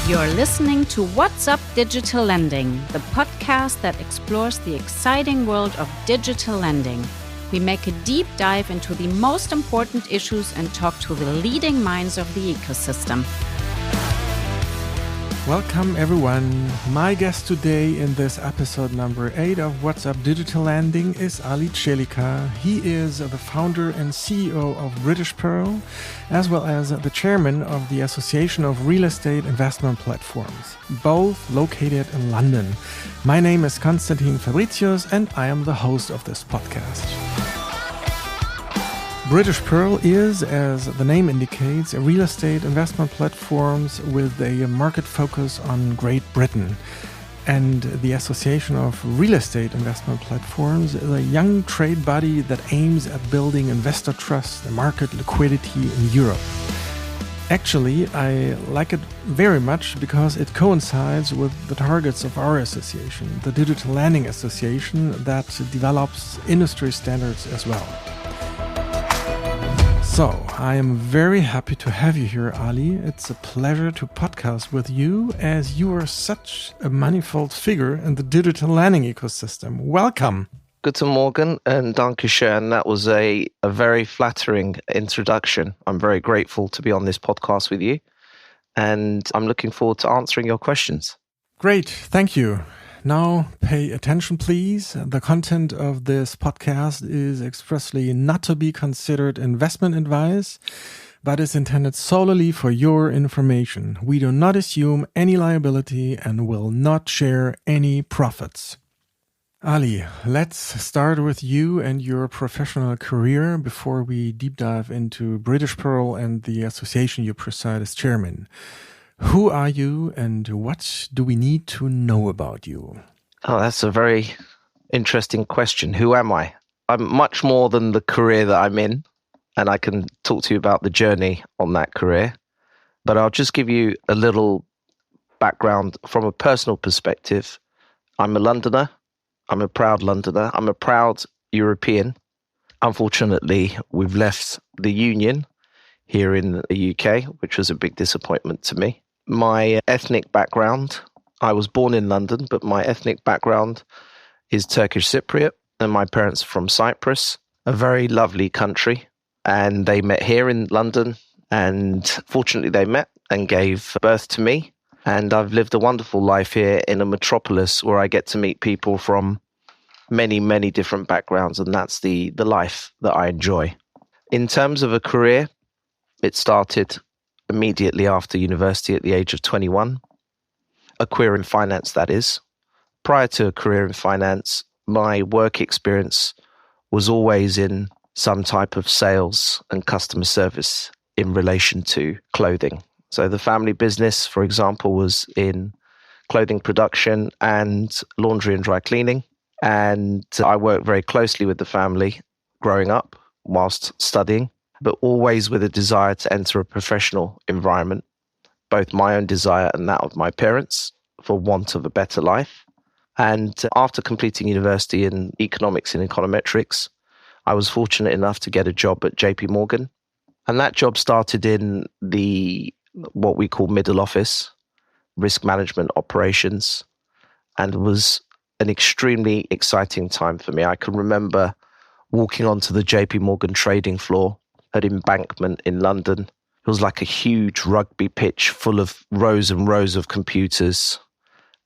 You're listening to What's Up Digital Lending, the podcast that explores the exciting world of digital lending. We make a deep dive into the most important issues and talk to the leading minds of the ecosystem. Welcome everyone. My guest today in this episode number 8 of What's Up Digital Lending is Ali Celiker. He is the founder and CEO of British Pearl, as well as the chairman of the Association of Real Estate Investment Platforms, both located in London. My name is Konstantin Fabricius and I am the host of this podcast. British Pearl is, as the name indicates, a real estate investment platforms with a market focus on Great Britain. And the Association of Real Estate Investment Platforms is a young trade body that aims at building investor trust and market liquidity in Europe. Actually, I like it very much because it coincides with the targets of our association, the Digital Lending Association, that develops industry standards as well. So, I am very happy to have you here, Ali. It's a pleasure to podcast with you as you are such a manifold figure in the digital lending ecosystem. Welcome. Guten Morgen and Dankeschön. That was a very flattering introduction. I'm very grateful to be on this podcast with you, and I'm looking forward to answering your questions. Great, thank you. Now, pay attention, please. The content of this podcast is expressly not to be considered investment advice, but is intended solely for your information. We do not assume any liability and will not share any profits. Ali, let's start with you and your professional career before we deep dive into British Pearl and the association you preside as chairman. Who are you and what do we need to know about you? Oh, that's a very interesting question. Who am I? I'm much more than the career that I'm in, and I can talk to you about the journey on that career. But I'll just give you a little background from a personal perspective. I'm a Londoner. I'm a proud Londoner. I'm a proud European. Unfortunately, we've left the Union here in the UK, which was a big disappointment to me. My ethnic background, I was born in London, but my ethnic background is Turkish Cypriot, and my parents are from Cyprus, a very lovely country. And they met here in London, and fortunately they met and gave birth to me. And I've lived a wonderful life here in a metropolis where I get to meet people from many, many different backgrounds, and that's the life that I enjoy. In terms of a career, it started immediately after university at the age of 21, a career in finance, that is. Prior to a career in finance, my work experience was always in some type of sales and customer service in relation to clothing. So the family business, for example, was in clothing production and laundry and dry cleaning. And I worked very closely with the family growing up whilst studying, but always with a desire to enter a professional environment, both my own desire and that of my parents, for want of a better life. And after completing university in economics and econometrics, I was fortunate enough to get a job at JP Morgan. And that job started in the what we call middle office, risk management operations, and was an extremely exciting time for me. I can remember walking onto the JP Morgan trading floor at Embankment in London. It was like a huge rugby pitch full of rows and rows of computers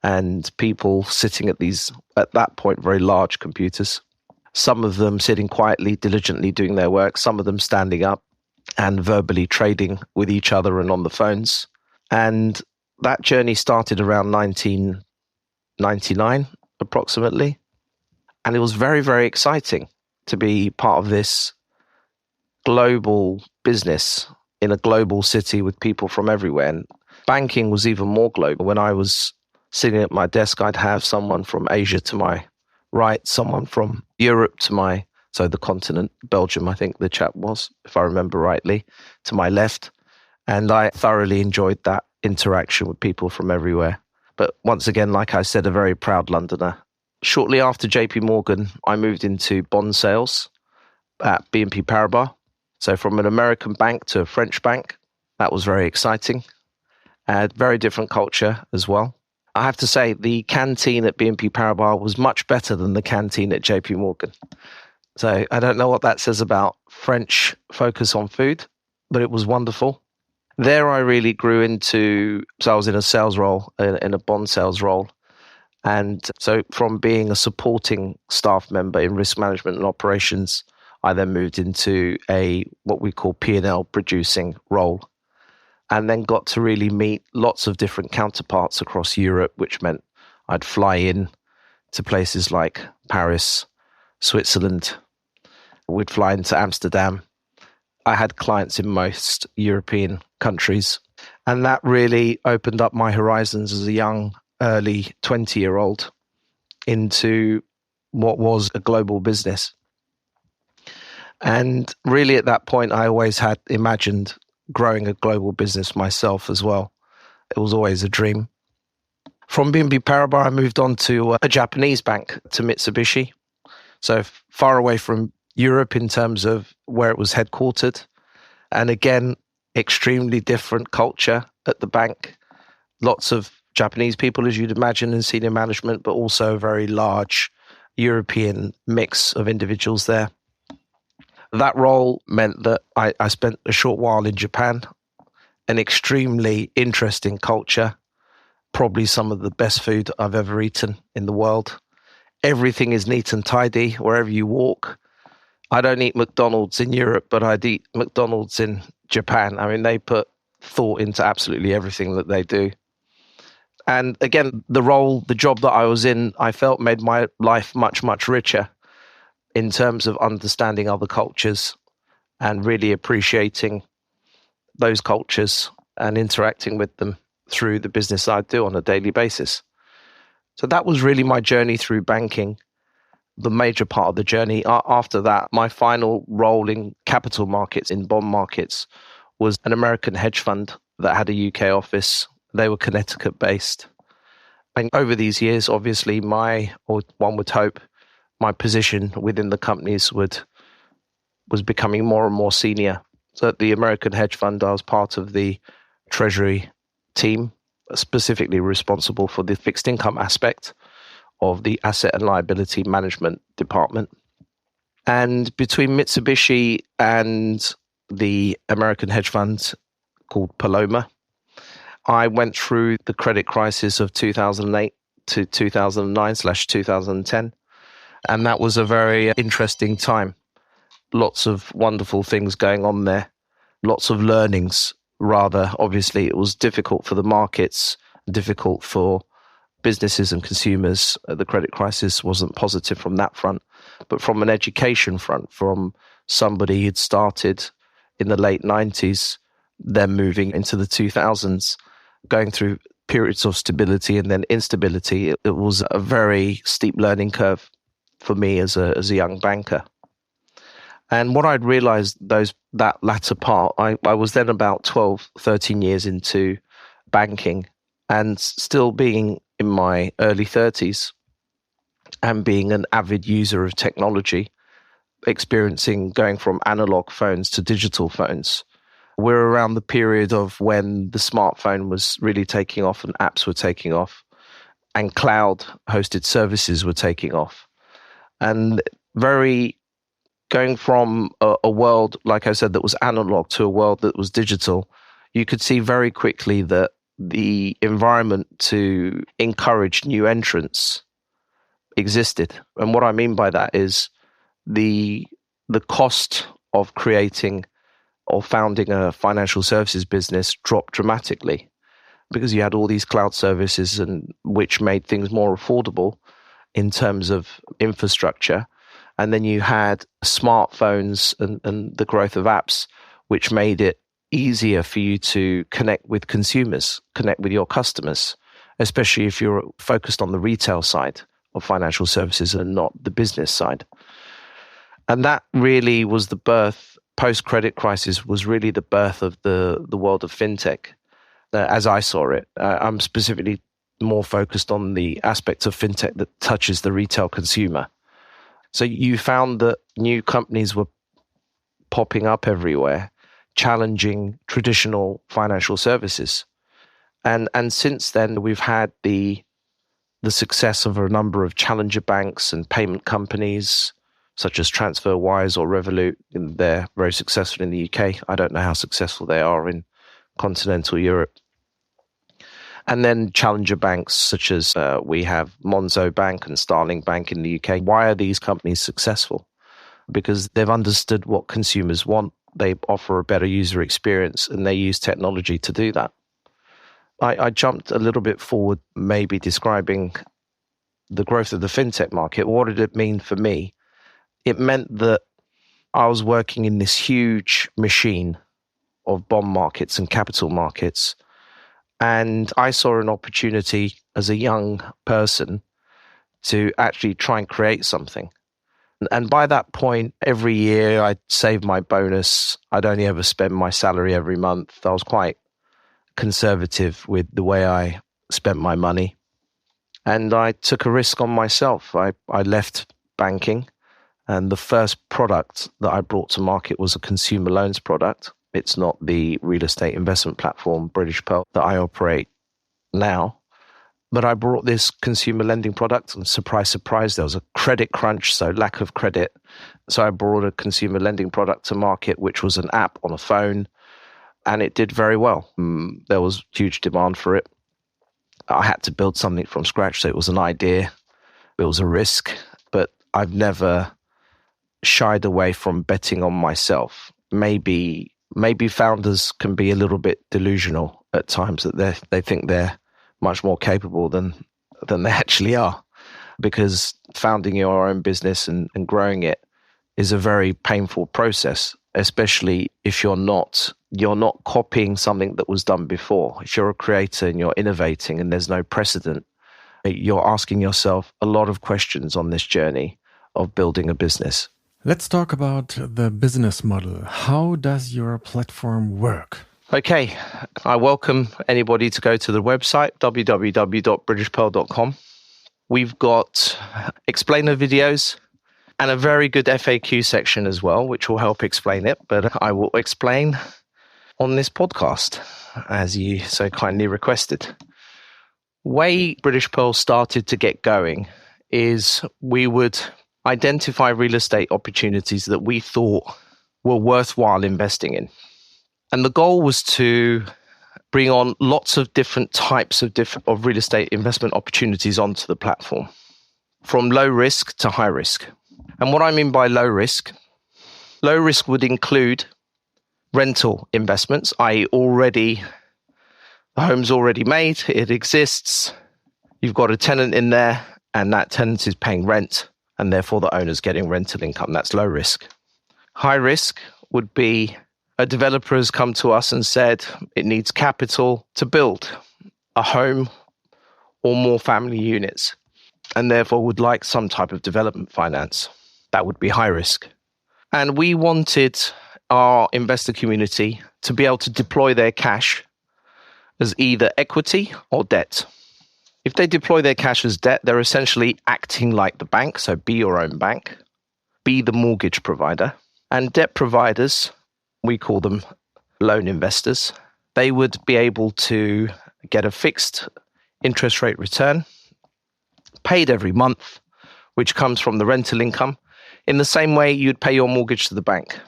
and people sitting at these, at that point, very large computers. Some of them sitting quietly, diligently doing their work, some of them standing up and verbally trading with each other and on the phones. And that journey started around 1999, approximately. And it was very, very exciting to be part of this global business in a global city with people from everywhere. And banking was even more global. When I was sitting at my desk, I'd have someone from Asia to my right, someone from Europe to my, so the continent, Belgium, I think the chap was, if I remember rightly, to my left. And I thoroughly enjoyed that interaction with people from everywhere. But once again, like I said, a very proud Londoner. Shortly after JP Morgan, I moved into bond sales at BNP Paribas. So from an American bank to a French bank, that was very exciting. Very different culture as well. I have to say, the canteen at BNP Paribas was much better than the canteen at JP Morgan. So I don't know what that says about French focus on food, but it was wonderful. There I really grew into, so I was in a sales role, in a bond sales role. And so from being a supporting staff member in risk management and operations, I then moved into what we call P&L producing role, and then got to really meet lots of different counterparts across Europe, which meant I'd fly in to places like Paris, Switzerland. We'd fly into Amsterdam. I had clients in most European countries, and that really opened up my horizons as a young, early 20-year-old into what was a global business. And really at that point, I always had imagined growing a global business myself as well. It was always a dream. From BNP Paribas, I moved on to a Japanese bank, to Mitsubishi. So far away from Europe in terms of where it was headquartered. And again, extremely different culture at the bank. Lots of Japanese people, as you'd imagine, in senior management, but also a very large European mix of individuals there. That role meant that I spent a short while in Japan, an extremely interesting culture, probably some of the best food I've ever eaten in the world. Everything is neat and tidy wherever you walk. I don't eat McDonald's in Europe, but I'd eat McDonald's in Japan. I mean, they put thought into absolutely everything that they do. And again, the job that I was in, I felt made my life much, much richer in terms of understanding other cultures and really appreciating those cultures and interacting with them through the business I do on a daily basis. So that was really my journey through banking, the major part of the journey. After that, my final role in capital markets, in bond markets, was an American hedge fund that had a UK office. They were Connecticut based. And over these years, obviously, or one would hope, my position within the companies was becoming more and more senior. So at the American hedge fund, I was part of the treasury team, specifically responsible for the fixed income aspect of the asset and liability management department. And between Mitsubishi and the American hedge fund called Paloma, I went through the credit crisis of 2008 to 2009/2010. And that was a very interesting time. Lots of wonderful things going on there. Lots of learnings, rather. Obviously, it was difficult for the markets, difficult for businesses and consumers. The credit crisis wasn't positive from that front. But from an education front, from somebody who'd started in the late 90s, then moving into the 2000s, going through periods of stability and then instability, it was a very steep learning curve for me as a young banker. And what I'd realized that latter part, I was then about 12, 13 years into banking and still being in my early 30s and being an avid user of technology, experiencing going from analog phones to digital phones. We're around the period of when the smartphone was really taking off and apps were taking off and cloud hosted services were taking off. And going from a world, like I said, that was analog to a world that was digital, you could see very quickly that the environment to encourage new entrants existed. And what I mean by that is the cost of creating or founding a financial services business dropped dramatically because you had all these cloud services and which made things more affordable in terms of infrastructure. And then you had smartphones and the growth of apps, which made it easier for you to connect with consumers, connect with your customers, especially if you're focused on the retail side of financial services and not the business side. And that really was the birth, post-credit crisis was really the birth of the world of fintech, as I saw it. I'm specifically more focused on the aspects of fintech that touches the retail consumer. So you found that new companies were popping up everywhere, challenging traditional financial services. And since then, we've had the success of a number of challenger banks and payment companies, such as TransferWise or Revolut. They're very successful in the UK. I don't know how successful they are in continental Europe. And then challenger banks such as we have Monzo Bank and Starling Bank in the UK. Why are these companies successful? Because they've understood what consumers want. They offer a better user experience and they use technology to do that. I jumped a little bit forward, maybe describing the growth of the fintech market. What did it mean for me? It meant that I was working in this huge machine of bond markets and capital markets. And I saw an opportunity as a young person to actually try and create something. And by that point, every year I'd save my bonus. I'd only ever spend my salary every month. I was quite conservative with the way I spent my money. And I took a risk on myself. I left banking, and the first product that I brought to market was a consumer loans product. It's not the real estate investment platform, British Pearl, that I operate now. But I brought this consumer lending product, and surprise, surprise, there was a credit crunch, so lack of credit. So I brought a consumer lending product to market, which was an app on a phone, and it did very well. There was huge demand for it. I had to build something from scratch, so it was an idea. It was a risk, but I've never shied away from betting on myself. Maybe founders can be a little bit delusional at times, that they think they're much more capable than they actually are, because founding your own business and growing it is a very painful process, especially if you're not copying something that was done before. If you're a creator and you're innovating and there's no precedent, you're asking yourself a lot of questions on this journey of building a business. Let's talk about the business model. How does your platform work? Okay, I welcome anybody to go to the website, www.britishpearl.com. We've got explainer videos and a very good FAQ section as well, which will help explain it. But I will explain on this podcast, as you so kindly requested. Way British Pearl started to get going is we would identify real estate opportunities that we thought were worthwhile investing in. And the goal was to bring on lots of different types of real estate investment opportunities onto the platform, from low risk to high risk. And what I mean by low risk would include rental investments, i.e. the home's already made, it exists, you've got a tenant in there, and that tenant is paying rent, and therefore the owner's getting rental income. That's low risk. High risk would be a developer has come to us and said it needs capital to build a home or more family units, and therefore would like some type of development finance. That would be high risk. And we wanted our investor community to be able to deploy their cash as either equity or debt. If they deploy their cash as debt, they're essentially acting like the bank, so be your own bank, be the mortgage provider. And debt providers, we call them loan investors, they would be able to get a fixed interest rate return, paid every month, which comes from the rental income, in the same way you'd pay your mortgage to the bank.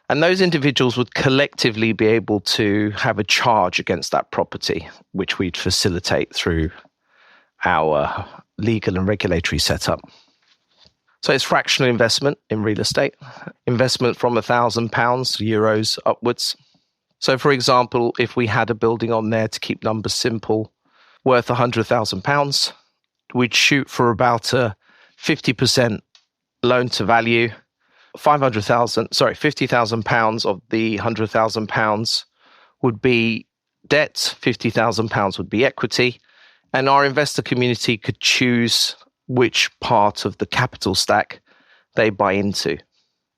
And those individuals would collectively be able to have a charge against that property, which we'd facilitate through our legal and regulatory setup. So it's fractional investment in real estate, investment from £1,000, euros upwards. So for example, if we had a building on there, to keep numbers simple, worth £100,000, we'd shoot for about a 50% loan to value. £50,000 of the £100,000 would be debt, £50,000 would be equity, and our investor community could choose which part of the capital stack they buy into.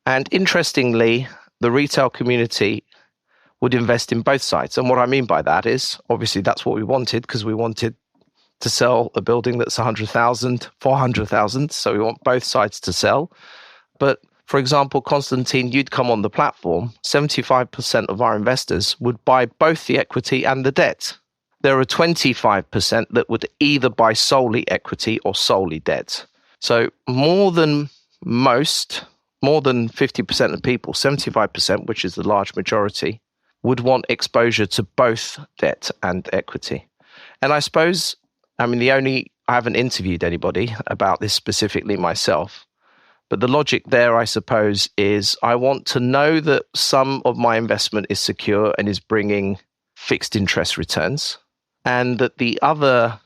And interestingly, the retail community would invest in both sides. And what I mean by that is, obviously that's what we wanted, because we wanted to sell a building that's 100,000, 400,000. So we want both sides to sell. But for example, Constantine, you'd come on the platform, 75% of our investors would buy both the equity and the debt. there are 25% that would either buy solely equity or solely debt. So more than 50% of people, 75%, which is the large majority, would want exposure to both debt and equity. And I suppose, I haven't interviewed anybody about this specifically myself, but the logic there, I suppose, is I want to know that some of my investment is secure and is bringing fixed interest returns, and that the other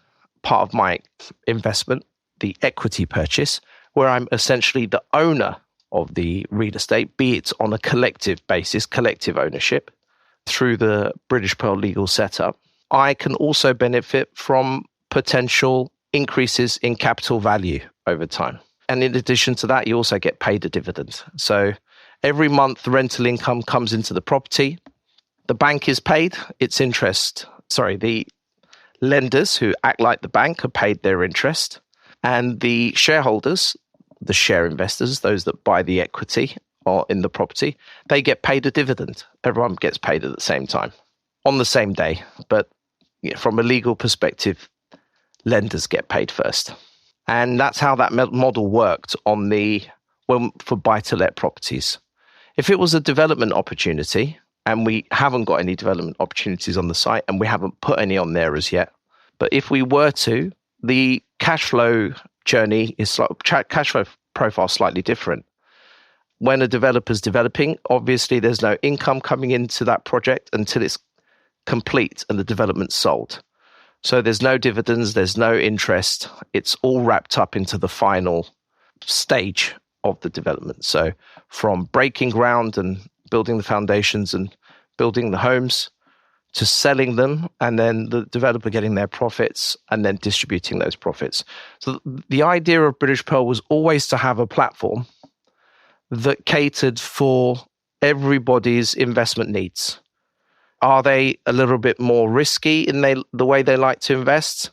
part of my investment, the equity purchase, where I'm essentially the owner of the real estate, be it on a collective basis, collective ownership, through the British Pearl legal setup, I can also benefit from potential increases in capital value over time. And in addition to that, you also get paid a dividend. So every month, rental income comes into the property. The bank is paid its interest. The lenders who act like the bank are paid their interest. And the shareholders, the share investors, those that buy the equity or in the property, they get paid a dividend. Everyone gets paid at the same time, on the same day. But from a legal perspective, lenders get paid first. And that's how that model worked for buy-to-let properties. If it was a development opportunity, and we haven't got any development opportunities on the site, and we haven't put any on there as yet, but if we were to, the cash flow journey cash flow profile slightly different. When a developer's developing, obviously there's no income coming into that project until it's complete and the development's sold. So there's no dividends, there's no interest. It's all wrapped up into the final stage of the development. So from breaking ground and building the foundations and building the homes to selling them, and then the developer getting their profits and then distributing those profits. So the idea of British Pearl was always to have a platform that catered for everybody's investment needs. Are they a little bit more risky in the way they like to invest?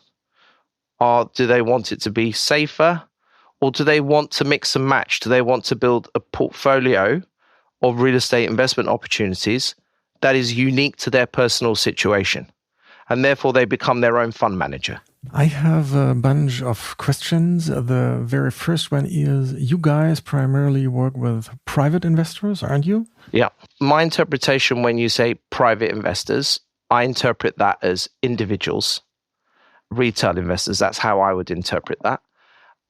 Or do they want it to be safer? Or do they want to mix and match? Do they want to build a portfolio of real estate investment opportunities that is unique to their personal situation? And therefore they become their own fund manager. I have a bunch of questions. The very first one is, you guys primarily work with private investors, aren't you? Yeah. My interpretation when you say private investors, I interpret that as individuals, retail investors. That's how I would interpret that.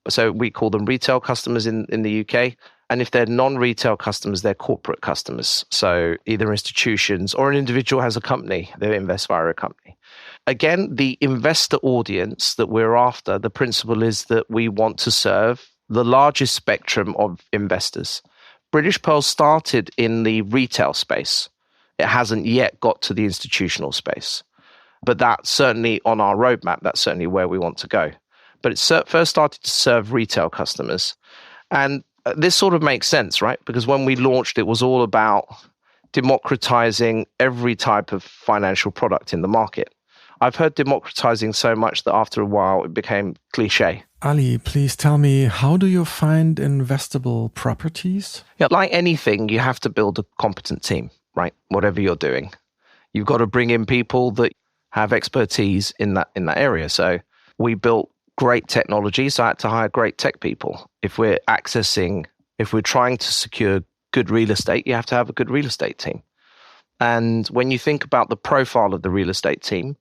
So we call them retail customers in the UK. And if they're non-retail customers, they're corporate customers. So either institutions or an individual has a company, they invest via a company. Again, the investor audience that we're after, the principle is that we want to serve the largest spectrum of investors. British Pearl started in the retail space. It hasn't yet got to the institutional space. But that's certainly on our roadmap. That's certainly where we want to go. But it first started to serve retail customers. And this sort of makes sense, right? Because when we launched, it was all about democratizing every type of financial product in the market. I've heard democratizing so much that after a while it became cliche. Ali, please tell me, how do you find investable properties? Yeah, like anything, you have to build a competent team, right? Whatever you're doing, you've got to bring in people that have expertise in that area. So we built great technology, so I had to hire great tech people. If we're trying to secure good real estate, you have to have a good real estate team. And when you think about the profile of the real estate team,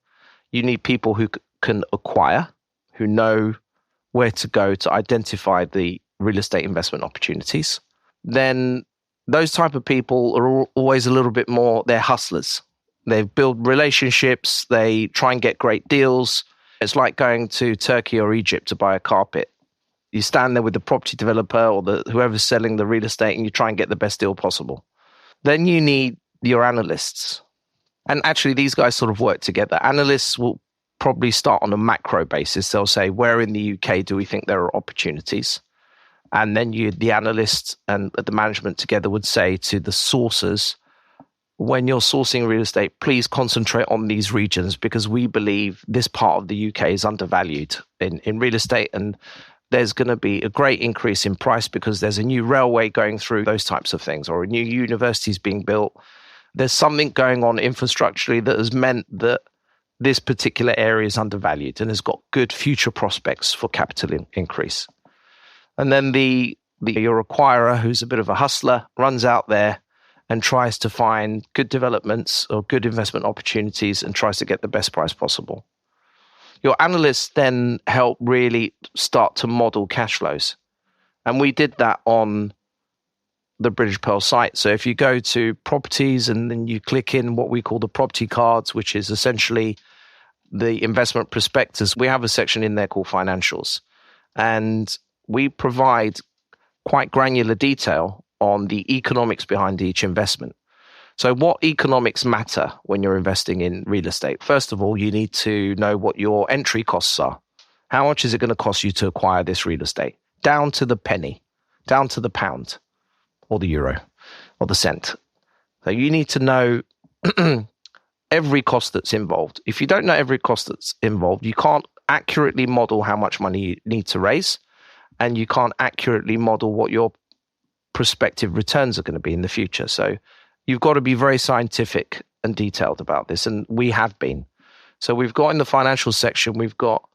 you need people who can acquire, who know where to go to identify the real estate investment opportunities. Then those type of people are always a little bit more, they're hustlers. They build relationships, they try and get great deals. It's like going to Turkey or Egypt to buy a carpet. You stand there with the property developer or whoever's selling the real estate and you try and get the best deal possible. Then you need your analysts. And actually, these guys sort of work together. Analysts will probably start on a macro basis. They'll say, where in the UK do we think there are opportunities? And then the analysts and the management together would say to the sourcers, when you're sourcing real estate, please concentrate on these regions because we believe this part of the UK is undervalued in real estate. And there's going to be a great increase in price because there's a new railway going through, those types of things, or a new university is being built. There's something going on infrastructurally that has meant that this particular area is undervalued and has got good future prospects for capital increase. And then your acquirer, who's a bit of a hustler, runs out there and tries to find good developments or good investment opportunities and tries to get the best price possible. Your analysts then help really start to model cash flows. And we did that on the British Pearl site. So if you go to properties and then you click in what we call the property cards, which is essentially the investment prospectus, we have a section in there called financials. And we provide quite granular detail on the economics behind each investment. So what economics matter when you're investing in real estate? First of all, you need to know what your entry costs are. How much is it going to cost you to acquire this real estate? Down to the penny, down to the pound, or the euro, or the cent. So you need to know every cost that's involved. If you don't know every cost that's involved, you can't accurately model how much money you need to raise, and you can't accurately model what your prospective returns are going to be in the future. So you've got to be very scientific and detailed about this, and we have been. So we've got in the financial section, we've got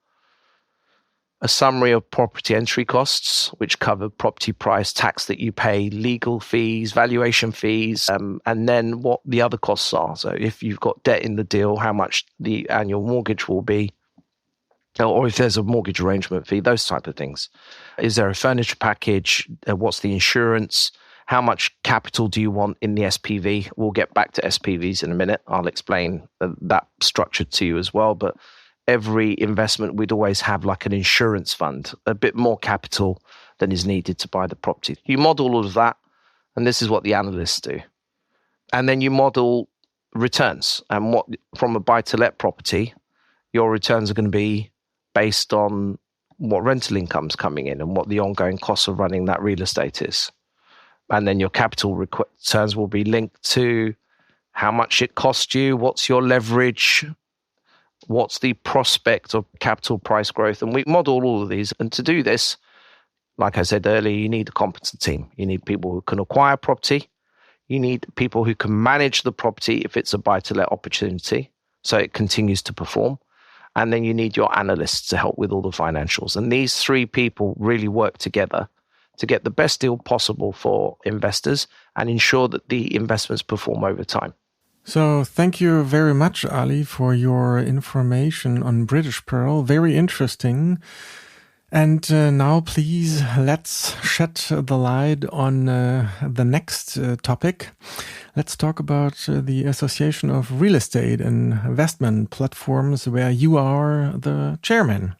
a summary of property entry costs, which cover property price, tax that you pay, legal fees, valuation fees, and then what the other costs are. So if you've got debt in the deal, how much the annual mortgage will be, or if there's a mortgage arrangement fee, those type of things. Is there a furniture package? What's the insurance? How much capital do you want in the SPV? We'll get back to SPVs in a minute. I'll explain that structure to you as well. But every investment, we'd always have like an insurance fund, a bit more capital than is needed to buy the property. You model all of that, and this is what the analysts do. And then you model returns. And what from a buy-to-let property, your returns are going to be based on what rental income's coming in and what the ongoing costs of running that real estate is. And then your capital returns will be linked to how much it cost you, what's your leverage, what's the prospect of capital price growth. And we model all of these. And to do this, like I said earlier, you need a competent team. You need people who can acquire property. You need people who can manage the property if it's a buy-to-let opportunity, so it continues to perform. And then you need your analysts to help with all the financials. And these three people really work together to get the best deal possible for investors and ensure that the investments perform over time. So thank you very much, Ali, for your information on British Pearl. Very interesting. And now, please, let's shed the light on the next topic. Let's talk about the Association of Real Estate and Investment Platforms, where you are the chairman.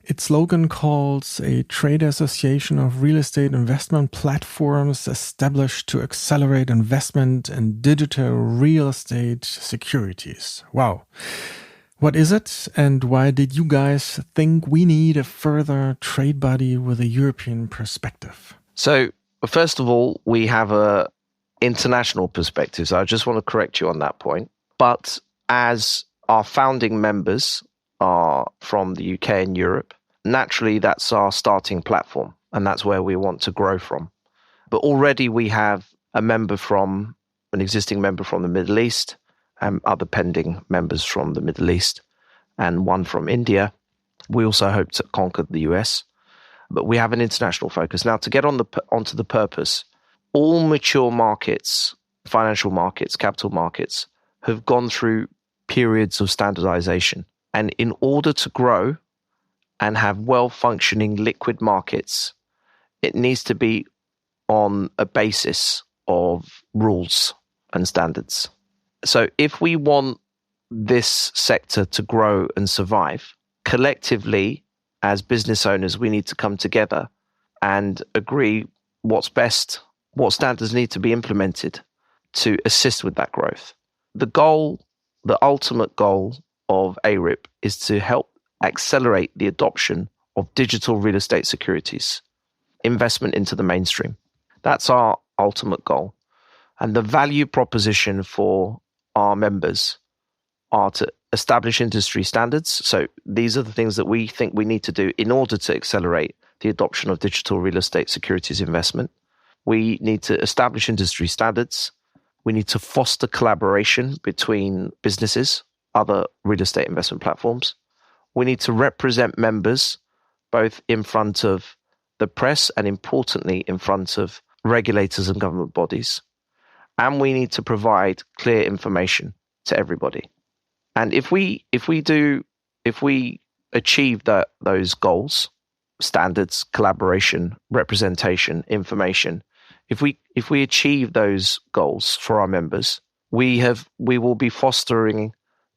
Its slogan calls a trade association of real estate investment platforms established to accelerate investment in digital real estate securities. Wow. What is it, and why did you guys think we need a further trade body with a European perspective? So, first of all, we have a international perspective. So I just want to correct you on that point. But as our founding members are from the UK and Europe, naturally that's our starting platform, and that's where we want to grow from. But already we have an existing member from the Middle East, and other pending members from the Middle East, and one from India. We also hope to conquer the US, but we have an international focus. Now, to get onto the purpose, all mature markets, financial markets, capital markets, have gone through periods of standardization. And in order to grow and have well-functioning liquid markets, it needs to be on a basis of rules and standards. So if we want this sector to grow and survive, collectively, as business owners, we need to come together and agree what's best, what standards need to be implemented to assist with that growth. The ultimate goal of AREIP is to help accelerate the adoption of digital real estate securities, investment into the mainstream. That's our ultimate goal. And the value proposition for our members are to establish industry standards. So these are the things that we think we need to do in order to accelerate the adoption of digital real estate securities investment. We need to establish industry standards. We need to foster collaboration between businesses other real estate investment platforms. We need to represent members both in front of the press and, importantly, in front of regulators and government bodies. And we need to provide clear information to everybody. And if we achieve those goals, standards, collaboration, representation, information, if we achieve those goals for our members, we will be fostering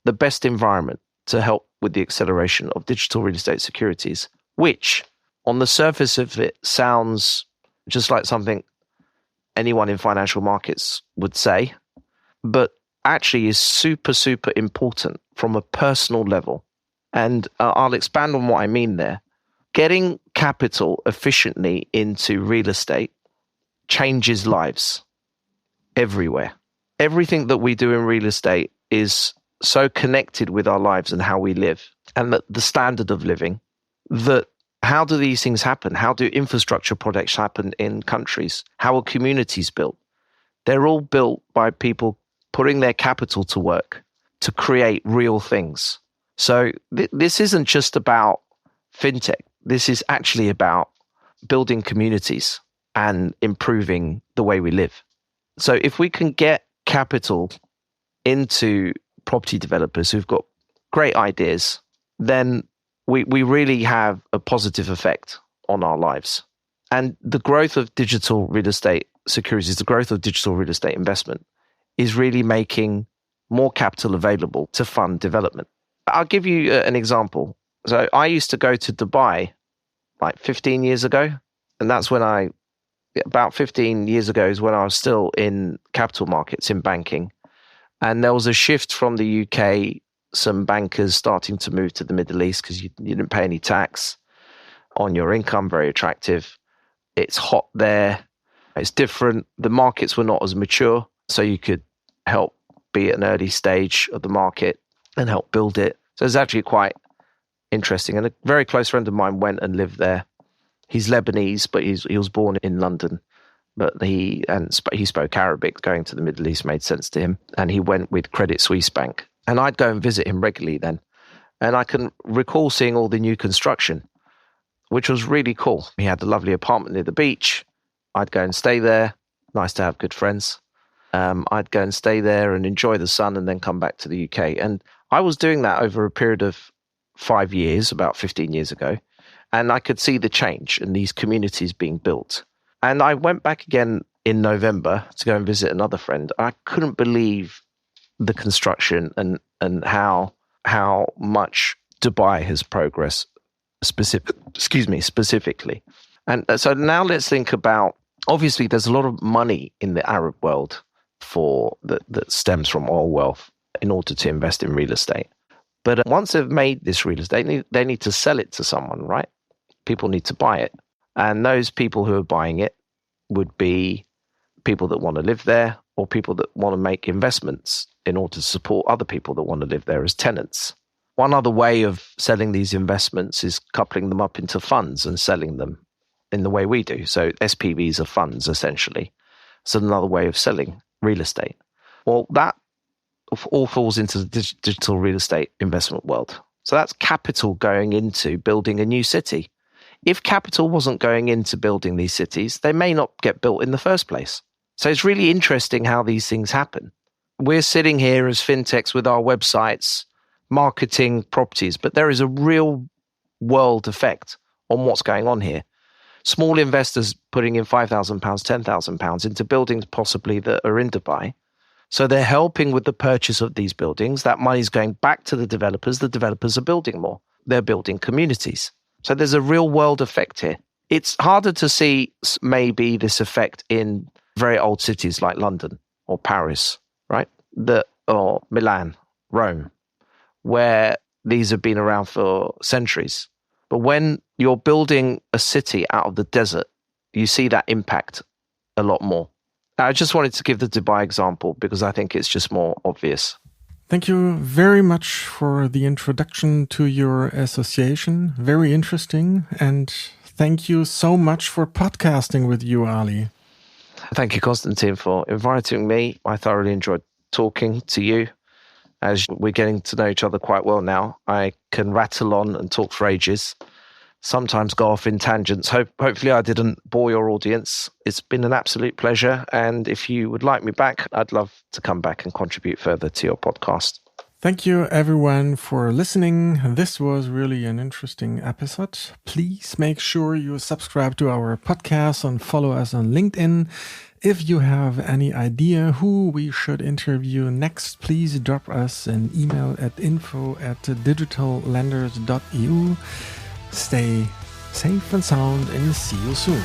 the best environment to help with the acceleration of digital real estate securities, which on the surface of it sounds just like something anyone in financial markets would say, but actually is super, super important from a personal level. And I'll expand on what I mean there. Getting capital efficiently into real estate changes lives everywhere. Everything that we do in real estate is so connected with our lives and how we live and the standard of living, that how do these things happen? How do infrastructure projects happen in countries? How are communities built? They're all built by people putting their capital to work to create real things. So this isn't just about fintech. This is actually about building communities and improving the way we live. So if we can get capital into property developers who've got great ideas, then we really have a positive effect on our lives. And the growth of digital real estate securities, the growth of digital real estate investment is really making more capital available to fund development. I'll give you an example. So I used to go to Dubai like 15 years ago. And that's about 15 years ago is when I was still in capital markets, in banking. And there was a shift from the UK, some bankers starting to move to the Middle East because you didn't pay any tax on your income, very attractive. It's hot there. It's different. The markets were not as mature, so you could help be at an early stage of the market and help build it. So it's actually quite interesting. And a very close friend of mine went and lived there. He's Lebanese, but he was born in London. But he spoke Arabic. Going to the Middle East made sense to him. And he went with Credit Suisse Bank. And I'd go and visit him regularly then. And I can recall seeing all the new construction, which was really cool. He had a lovely apartment near the beach. I'd go and stay there. Nice to have good friends. I'd go and stay there and enjoy the sun and then come back to the UK. And I was doing that over a period of 5 years, about 15 years ago. And I could see the change in these communities being built. And I went back again in November to go and visit another friend. I couldn't believe the construction and how much Dubai has progressed specifically. And so now let's think about, obviously there's a lot of money in the Arab world that stems from oil wealth in order to invest in real estate. But once they've made this real estate, they need to sell it to someone, right? People need to buy it. And those people who are buying it would be people that want to live there or people that want to make investments in order to support other people that want to live there as tenants. One other way of selling these investments is coupling them up into funds and selling them in the way we do. So SPVs are funds, essentially. So another way of selling real estate. Well, that all falls into the digital real estate investment world. So that's capital going into building a new city. If capital wasn't going into building these cities, they may not get built in the first place. So it's really interesting how these things happen. We're sitting here as fintechs with our websites, marketing properties, but there is a real world effect on what's going on here. Small investors putting in £5,000, £10,000 into buildings possibly that are in Dubai. So they're helping with the purchase of these buildings. That money is going back to the developers. The developers are building more. They're building communities. So there's a real world effect here. It's harder to see maybe this effect in very old cities like London or Paris, right? Or Milan, Rome, where these have been around for centuries. But when you're building a city out of the desert, you see that impact a lot more. I just wanted to give the Dubai example because I think it's just more obvious. Thank you very much for the introduction to your association. Very interesting. And thank you so much for podcasting with you, Ali. Thank you, Konstantin, for inviting me. I thoroughly enjoyed talking to you as we're getting to know each other quite well now, I can rattle on and talk for ages, sometimes go off in tangents. Hopefully I didn't bore your audience. It's been an absolute pleasure. And if you would like me back, I'd love to come back and contribute further to your podcast. Thank you, everyone, for listening. This was really an interesting episode. Please make sure you subscribe to our podcast and follow us on LinkedIn. If you have any idea who we should interview next, please drop us an email at info@digitallenders.eu. Stay safe and sound and see you soon.